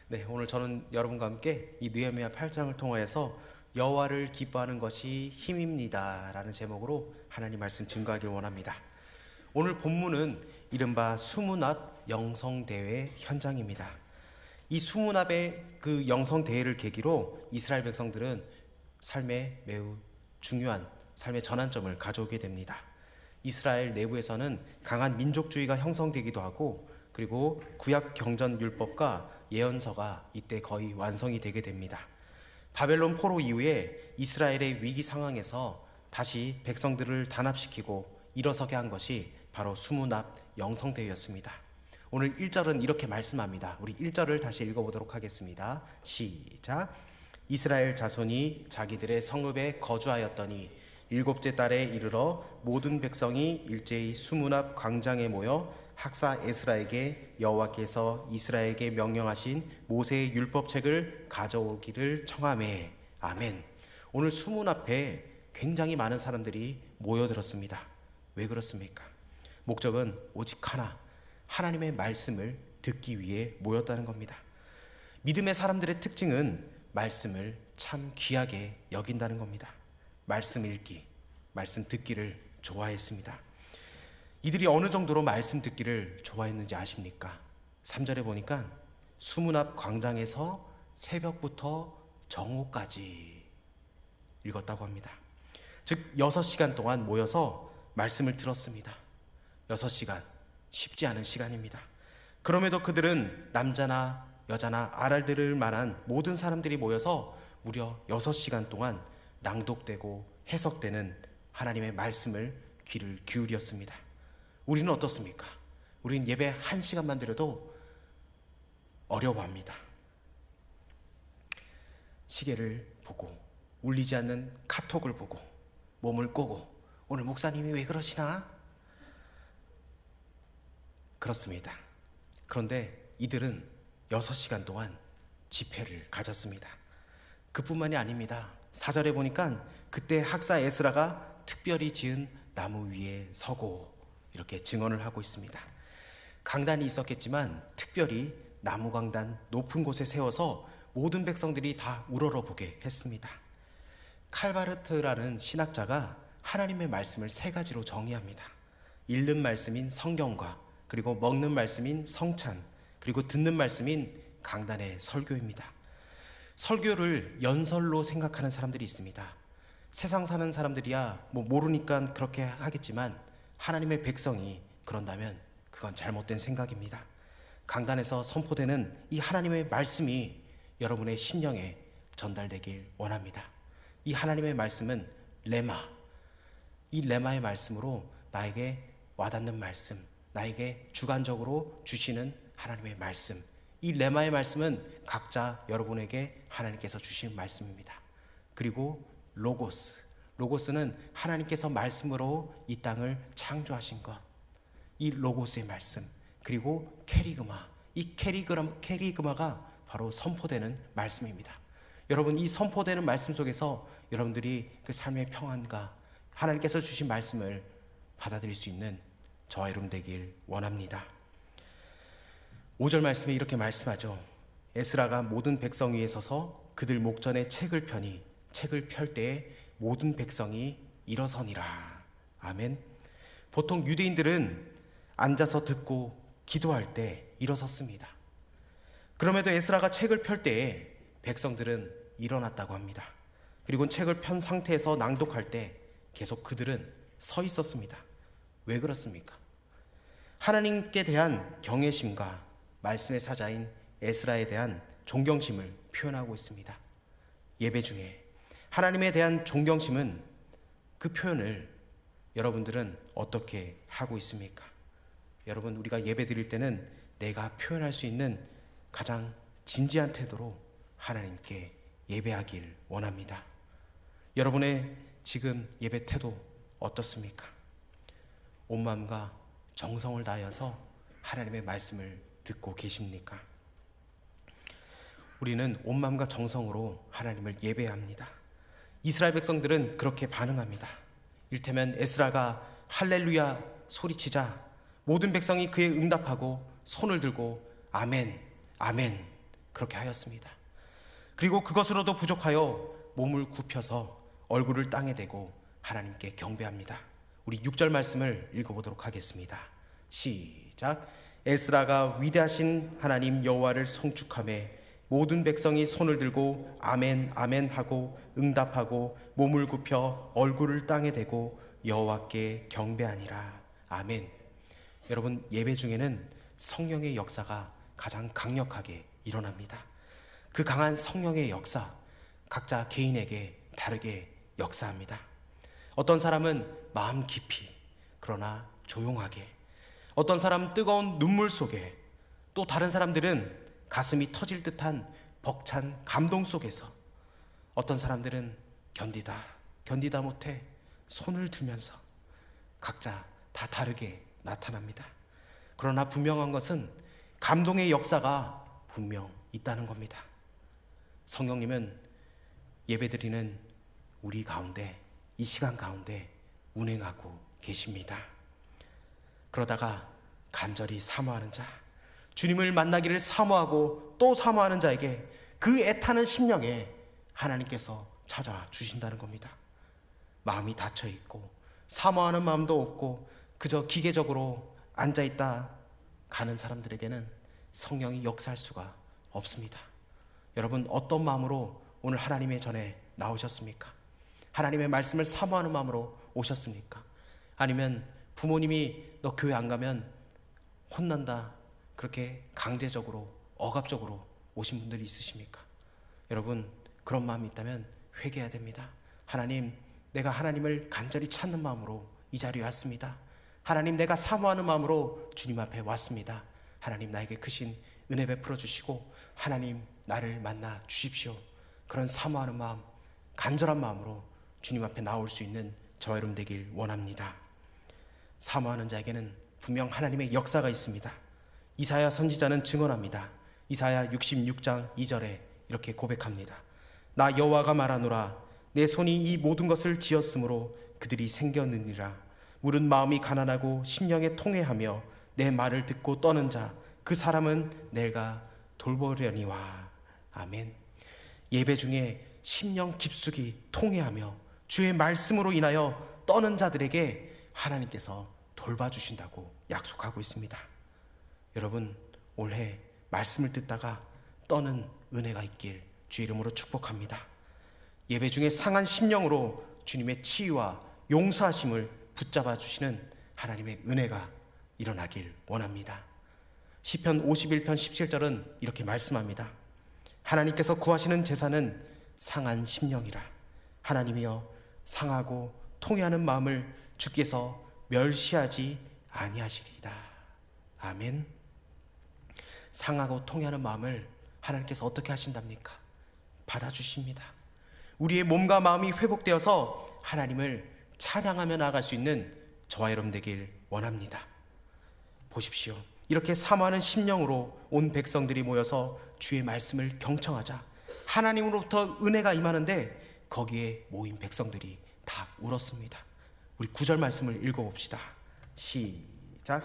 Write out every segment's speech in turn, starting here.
네, 오늘 저는 여러분과 함께 이 느헤미야 8장을 통하여서 여호와를 기뻐하는 것이 힘입니다 라는 제목으로 하나님 말씀 증거하길 원합니다. 오늘 본문은 이른바 수문합 영성대회 현장입니다. 이 수문합의 그 영성대회를 계기로 이스라엘 백성들은 삶에 매우 중요한 삶의 전환점을 가져오게 됩니다. 이스라엘 내부에서는 강한 민족주의가 형성되기도 하고, 그리고 구약 경전 율법과 예언서가 이때 거의 완성이 되게 됩니다. 바벨론 포로 이후에 이스라엘의 위기 상황에서 다시 백성들을 단합시키고 일어서게 한 것이 바로 수문합 영성대회였습니다. 오늘 1절은 이렇게 말씀합니다. 우리 1절을 다시 읽어보도록 하겠습니다. 시작. 이스라엘 자손이 자기들의 성읍에 거주하였더니 일곱째 달에 이르러 모든 백성이 일제히 수문합 광장에 모여 학사 에스라에게 여호와께서 이스라엘에게 명령하신 모세의 율법책을 가져오기를 청하매. 아멘. 오늘 수문 앞에 굉장히 많은 사람들이 모여들었습니다. 왜 그렇습니까? 목적은 오직 하나, 하나님의 말씀을 듣기 위해 모였다는 겁니다. 믿음의 사람들의 특징은 말씀을 참 귀하게 여긴다는 겁니다. 말씀 읽기, 말씀 듣기를 좋아했습니다. 이들이 어느 정도로 말씀 듣기를 좋아했는지 아십니까? 3절에 보니까 수문앞 광장에서 새벽부터 정오까지 읽었다고 합니다. 즉 6시간 동안 모여서 말씀을 들었습니다. 6시간, 쉽지 않은 시간입니다. 그럼에도 그들은 남자나 여자나 알아들을 만한 모든 사람들이 모여서 무려 6시간 동안 낭독되고 해석되는 하나님의 말씀을 귀를 기울였습니다. 우리는 어떻습니까? 우리는 예배 1시간만 드려도 어려워합니다. 시계를 보고, 울리지 않는 카톡을 보고, 몸을 꼬고, 오늘 목사님이 왜 그러시나? 그렇습니다. 그런데 이들은 6시간 동안 집회를 가졌습니다. 그뿐만이 아닙니다. 4절에 보니까 그때 학사 에스라가 특별히 지은 나무 위에 서고 이렇게 증언을 하고 있습니다. 강단이 있었겠지만 특별히 나무 강단 높은 곳에 세워서 모든 백성들이 다 우러러보게 했습니다. 칼바르트라는 신학자가 하나님의 말씀을 3가지로 정의합니다. 읽는 말씀인 성경과, 그리고 먹는 말씀인 성찬, 그리고 듣는 말씀인 강단의 설교입니다. 설교를 연설로 생각하는 사람들이 있습니다. 세상 사는 사람들이야 모르니까 그렇게 하겠지만 하나님의 백성이 그런다면 그건 잘못된 생각입니다. 강단에서 선포되는 이 하나님의 말씀이 여러분의 심령에 전달되길 원합니다. 이 하나님의 말씀은 레마, 이 레마의 말씀으로 나에게 와닿는 말씀, 나에게 주관적으로 주시는 하나님의 말씀, 이 레마의 말씀은 각자 여러분에게 하나님께서 주신 말씀입니다. 그리고 로고스는 하나님께서 말씀으로 이 땅을 창조하신 것, 이 로고스의 말씀, 그리고 캐리그마, 이 캐리그마가 바로 선포되는 말씀입니다. 여러분, 이 선포되는 말씀 속에서 여러분들이 그 삶의 평안과 하나님께서 주신 말씀을 받아들일 수 있는 저와 여러분 되길 원합니다. 5절 말씀에 이렇게 말씀하죠. 에스라가 모든 백성 위에 서서 그들 목전에 책을 펴니 책을 펼 때에 모든 백성이 일어서니라. 아멘. 보통 유대인들은 앉아서 듣고 기도할 때 일어섰습니다. 그럼에도 에스라가 책을 펼 때에 백성들은 일어났다고 합니다. 그리고 책을 편 상태에서 낭독할 때 계속 그들은 서 있었습니다. 왜 그렇습니까? 하나님께 대한 경외심과 말씀의 사자인 에스라에 대한 존경심을 표현하고 있습니다. 예배 중에 하나님에 대한 존경심은 그 표현을 여러분들은 어떻게 하고 있습니까? 여러분, 우리가 예배 드릴 때는 내가 표현할 수 있는 가장 진지한 태도로 하나님께 예배하길 원합니다. 여러분의 지금 예배 태도 어떻습니까? 온 마음과 정성을 다하여서 하나님의 말씀을 듣고 계십니까? 우리는 온 마음과 정성으로 하나님을 예배합니다. 이스라엘 백성들은 그렇게 반응합니다. 이를테면 에스라가 할렐루야 소리치자 모든 백성이 그에 응답하고 손을 들고 아멘, 아멘 그렇게 하였습니다. 그리고 그것으로도 부족하여 몸을 굽혀서 얼굴을 땅에 대고 하나님께 경배합니다. 우리 6절 말씀을 읽어보도록 하겠습니다. 시작. 에스라가 위대하신 하나님 여호와를 송축하며 모든 백성이 손을 들고 아멘 아멘 하고 응답하고 몸을 굽혀 얼굴을 땅에 대고 여호와께 경배하니라. 아멘. 여러분, 예배 중에는 성령의 역사가 가장 강력하게 일어납니다. 그 강한 성령의 역사, 각자 개인에게 다르게 역사합니다. 어떤 사람은 마음 깊이, 그러나 조용하게, 어떤 사람은 뜨거운 눈물 속에, 또 다른 사람들은 가슴이 터질 듯한 벅찬 감동 속에서, 어떤 사람들은 견디다 못해 손을 들면서 각자 다 다르게 나타납니다. 그러나 분명한 것은 감동의 역사가 분명 있다는 겁니다. 성령님은 예배드리는 우리 가운데, 이 시간 가운데 운행하고 계십니다. 그러다가 간절히 사모하는 자, 주님을 만나기를 사모하고 또 사모하는 자에게 그 애타는 심령에 하나님께서 찾아와 주신다는 겁니다. 마음이 닫혀있고 사모하는 마음도 없고 그저 기계적으로 앉아있다 가는 사람들에게는 성령이 역사할 수가 없습니다. 여러분, 어떤 마음으로 오늘 하나님의 전에 나오셨습니까? 하나님의 말씀을 사모하는 마음으로 오셨습니까? 아니면 부모님이 너 교회 안 가면 혼난다, 그렇게 강제적으로 억압적으로 오신 분들이 있으십니까? 여러분, 그런 마음이 있다면 회개해야 됩니다. 하나님, 내가 하나님을 간절히 찾는 마음으로 이 자리에 왔습니다. 하나님, 내가 사모하는 마음으로 주님 앞에 왔습니다. 하나님, 나에게 크신 은혜 베풀어 주시고 하나님, 나를 만나 주십시오. 그런 사모하는 마음, 간절한 마음으로 주님 앞에 나올 수 있는 저와 여러분 되길 원합니다. 사모하는 자에게는 분명 하나님의 역사가 있습니다. 이사야 선지자는 증언합니다. 이사야 66장 2절에 이렇게 고백합니다. 나 여호와가 말하노라. 내 손이 이 모든 것을 지었으므로 그들이 생겼느니라. 물은 마음이 가난하고 심령에 통회하며 내 말을 듣고 떠는 자, 그 사람은 내가 돌보려니와. 아멘. 예배 중에 심령 깊숙이 통회하며 주의 말씀으로 인하여 떠는 자들에게 하나님께서 돌봐주신다고 약속하고 있습니다. 여러분, 올해 말씀을 듣다가 떠는 은혜가 있길 주의 이름으로 축복합니다. 예배 중에 상한 심령으로 주님의 치유와 용서하심을 붙잡아 주시는 하나님의 은혜가 일어나길 원합니다. 시편 51편 17절은 이렇게 말씀합니다. 하나님께서 구하시는 제사는 상한 심령이라. 하나님이여, 상하고 통회하는 마음을 주께서 멸시하지 아니하시리이다. 아멘. 상하고 통회하는 마음을 하나님께서 어떻게 하신답니까? 받아주십니다. 우리의 몸과 마음이 회복되어서 하나님을 찬양하며 나아갈 수 있는 저와 여러분 되길 원합니다. 보십시오. 이렇게 사모하는 심령으로 온 백성들이 모여서 주의 말씀을 경청하자 하나님으로부터 은혜가 임하는데 거기에 모인 백성들이 다 울었습니다. 우리 9절 말씀을 읽어봅시다. 시작.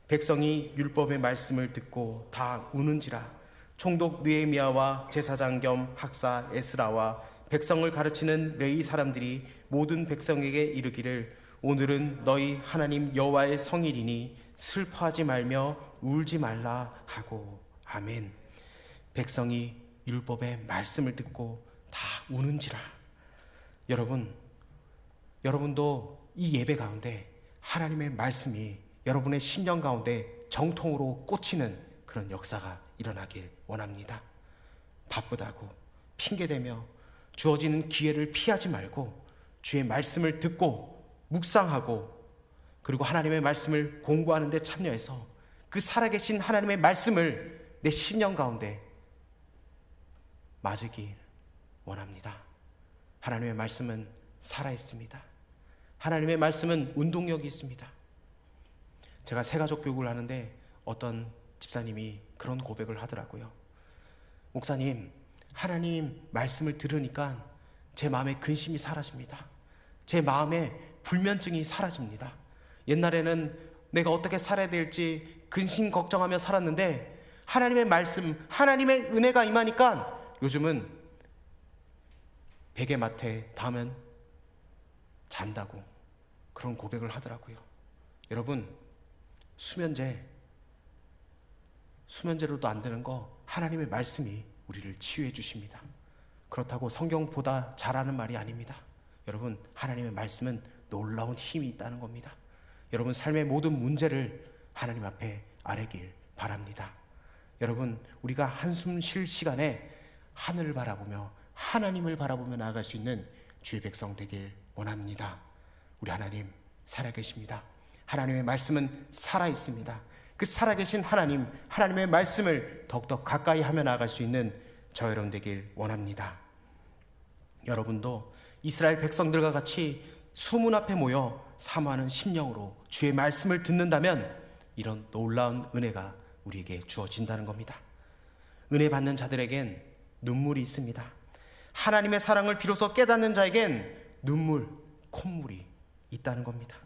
백성이 율법의 말씀을 듣고 다 우는지라. 총독 느헤미야와 제사장 겸 학사 에스라와 백성을 가르치는 레위 사람들이 모든 백성에게 이르기를 오늘은 너희 하나님 여호와의 성일이니 슬퍼하지 말며 울지 말라 하고. 아멘. 백성이 율법의 말씀을 듣고 다 우는지라. 여러분도 이 예배 가운데 하나님의 말씀이 여러분의 심령 가운데 정통으로 꽂히는 그런 역사가 일어나길 원합니다. 바쁘다고 핑계대며 주어지는 기회를 피하지 말고 주의 말씀을 듣고 묵상하고 그리고 하나님의 말씀을 공부하는 데 참여해서 그 살아계신 하나님의 말씀을 내 심령 가운데 맞으길 원합니다. 하나님의 말씀은 살아있습니다. 하나님의 말씀은 운동력이 있습니다. 제가 새가족 교육을 하는데 어떤 집사님이 그런 고백을 하더라고요. 목사님, 하나님 말씀을 들으니까 제 마음에 근심이 사라집니다. 제 마음에 불면증이 사라집니다. 옛날에는 내가 어떻게 살아야 될지 근심 걱정하며 살았는데 하나님의 말씀, 하나님의 은혜가 임하니까 요즘은 베개맡에 닿으면 잔다고 그런 고백을 하더라고요. 여러분, 수면제로도 안 되는 거 하나님의 말씀이 우리를 치유해 주십니다. 그렇다고 성경보다 잘하는 말이 아닙니다. 여러분, 하나님의 말씀은 놀라운 힘이 있다는 겁니다. 여러분, 삶의 모든 문제를 하나님 앞에 아뢰길 바랍니다. 여러분, 우리가 한숨 쉴 시간에 하늘을 바라보며 하나님을 바라보며 나아갈 수 있는 주의 백성 되길 원합니다. 우리 하나님 살아계십니다. 하나님의 말씀은 살아있습니다. 그 살아계신 하나님, 하나님의 말씀을 더욱더 가까이 하며 나아갈 수 있는 저 여러분 되길 원합니다. 여러분도 이스라엘 백성들과 같이 수문 앞에 모여 사모하는 심령으로 주의 말씀을 듣는다면 이런 놀라운 은혜가 우리에게 주어진다는 겁니다. 은혜 받는 자들에겐 눈물이 있습니다. 하나님의 사랑을 비로소 깨닫는 자에겐 눈물, 콧물이 있다는 겁니다.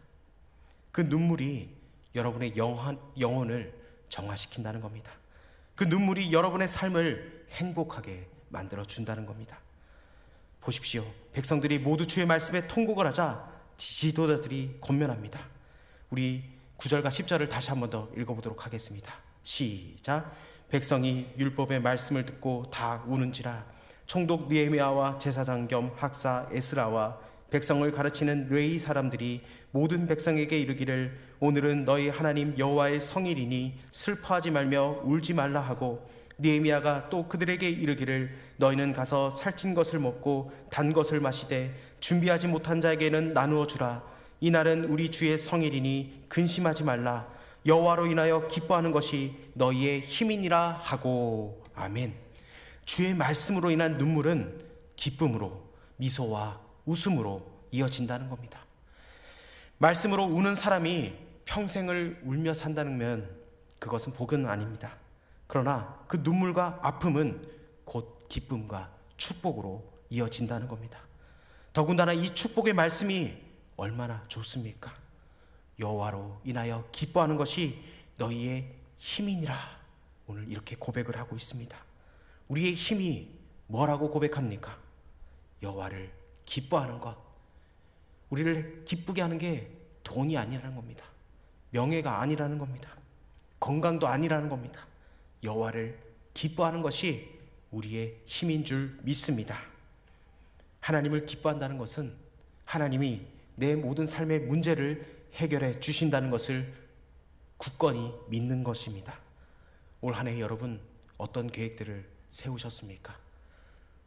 그 눈물이 여러분의 영혼을 정화시킨다는 겁니다. 그 눈물이 여러분의 삶을 행복하게 만들어 준다는 겁니다. 보십시오. 백성들이 모두 주의 말씀에 통곡을 하자 지도자들이 권면합니다. 우리 9절과 10절을 다시 한 번 더 읽어보도록 하겠습니다. 시작. 백성이 율법의 말씀을 듣고 다 우는지라. 총독 느헤미야와 제사장 겸 학사 에스라와 백성을 가르치는 뢰이 사람들이 모든 백성에게 이르기를 오늘은 너희 하나님 여호와의 성일이니 슬퍼하지 말며 울지 말라 하고, 느헤미야가 또 그들에게 이르기를 너희는 가서 살찐 것을 먹고 단 것을 마시되 준비하지 못한 자에게는 나누어 주라. 이날은 우리 주의 성일이니 근심하지 말라. 여호와로 인하여 기뻐하는 것이 너희의 힘이니라 하고. 아멘. 주의 말씀으로 인한 눈물은 기쁨으로, 미소와 웃음으로 이어진다는 겁니다. 말씀으로 우는 사람이 평생을 울며 산다면 그것은 복은 아닙니다. 그러나 그 눈물과 아픔은 곧 기쁨과 축복으로 이어진다는 겁니다. 더군다나 이 축복의 말씀이 얼마나 좋습니까? 여호와로 인하여 기뻐하는 것이 너희의 힘이니라. 오늘 이렇게 고백을 하고 있습니다. 우리의 힘이 뭐라고 고백합니까? 여호와를 기뻐하는 것. 우리를 기쁘게 하는 게 돈이 아니라는 겁니다. 명예가 아니라는 겁니다. 건강도 아니라는 겁니다. 여호와를 기뻐하는 것이 우리의 힘인 줄 믿습니다. 하나님을 기뻐한다는 것은 하나님이 내 모든 삶의 문제를 해결해 주신다는 것을 굳건히 믿는 것입니다. 올 한 해 여러분 어떤 계획들을 세우셨습니까?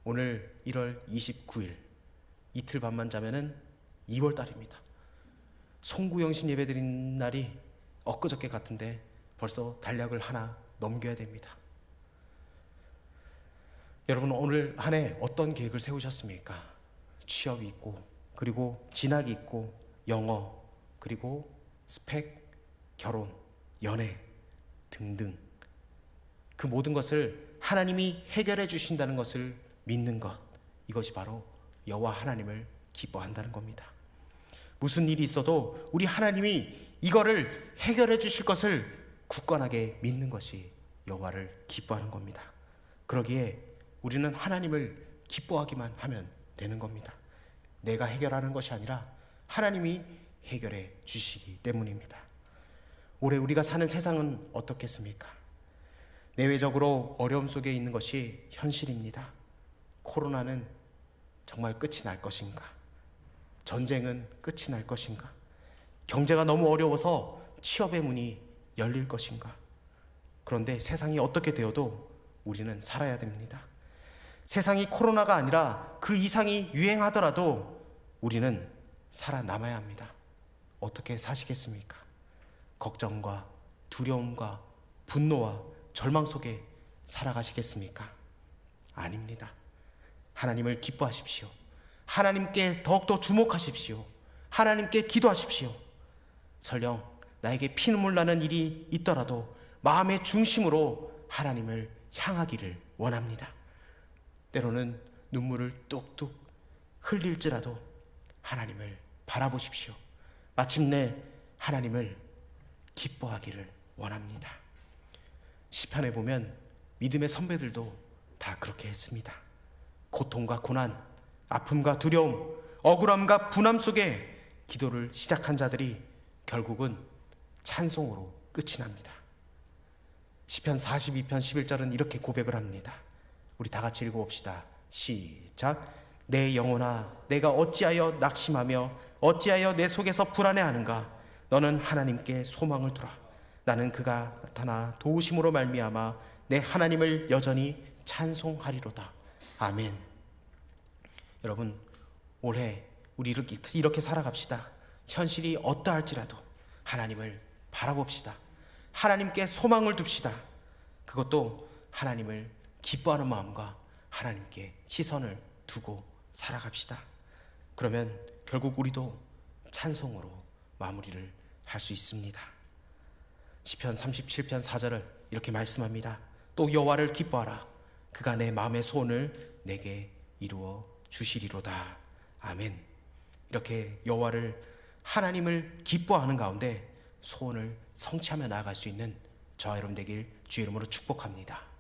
오늘 1월 29일 이틀 밤만 자면은 2월 달입니다. 송구영신 예배드린 날이 엊그저께 같은데 벌써 달력을 하나 넘겨야 됩니다. 여러분 오늘 한 해 어떤 계획을 세우셨습니까? 취업이 있고, 그리고 진학이 있고, 영어, 그리고 스펙, 결혼, 연애 등등 그 모든 것을 하나님이 해결해 주신다는 것을 믿는 것, 이것이 바로 여호와 하나님을 기뻐한다는 겁니다. 무슨 일이 있어도 우리 하나님이 이거를 해결해 주실 것을 굳건하게 믿는 것이 여호와를 기뻐하는 겁니다. 그러기에 우리는 하나님을 기뻐하기만 하면 되는 겁니다. 내가 해결하는 것이 아니라 하나님이 해결해 주시기 때문입니다. 올해 우리가 사는 세상은 어떻겠습니까? 내외적으로 어려움 속에 있는 것이 현실입니다. 코로나는 정말 끝이 날 것인가? 전쟁은 끝이 날 것인가? 경제가 너무 어려워서 취업의 문이 열릴 것인가? 그런데 세상이 어떻게 되어도 우리는 살아야 됩니다. 세상이 코로나가 아니라 그 이상이 유행하더라도 우리는 살아남아야 합니다. 어떻게 사시겠습니까? 걱정과 두려움과 분노와 절망 속에 살아가시겠습니까? 아닙니다. 하나님을 기뻐하십시오. 하나님께 더욱더 주목하십시오. 하나님께 기도하십시오. 설령 나에게 피눈물 나는 일이 있더라도 마음의 중심으로 하나님을 향하기를 원합니다. 때로는 눈물을 뚝뚝 흘릴지라도 하나님을 바라보십시오. 마침내 하나님을 기뻐하기를 원합니다. 시편에 보면 믿음의 선배들도 다 그렇게 했습니다. 고통과 고난, 아픔과 두려움, 억울함과 분함 속에 기도를 시작한 자들이 결국은 찬송으로 끝이 납니다. 시편 42편 11절은 이렇게 고백을 합니다. 우리 다 같이 읽어봅시다. 시작. 내 영혼아, 내가 어찌하여 낙심하며 어찌하여 내 속에서 불안해하는가? 너는 하나님께 소망을 두라. 나는 그가 나타나 도우심으로 말미암아 내 하나님을 여전히 찬송하리로다. 아멘. 여러분, 올해 우리 이렇게 살아갑시다. 현실이 어떠할지라도 하나님을 바라봅시다. 하나님께 소망을 둡시다. 그것도 하나님을 기뻐하는 마음과 하나님께 시선을 두고 살아갑시다. 그러면 결국 우리도 찬송으로 마무리를 할 수 있습니다. 시편 37편 4절을 이렇게 말씀합니다. 또 여호와를 기뻐하라. 그가 내 마음의 소원을 내게 이루어 주시리로다. 아멘. 이렇게 여호와를, 하나님을 기뻐하는 가운데 소원을 성취하며 나아갈 수 있는 저와 여러분 되길 주의 이름으로 축복합니다.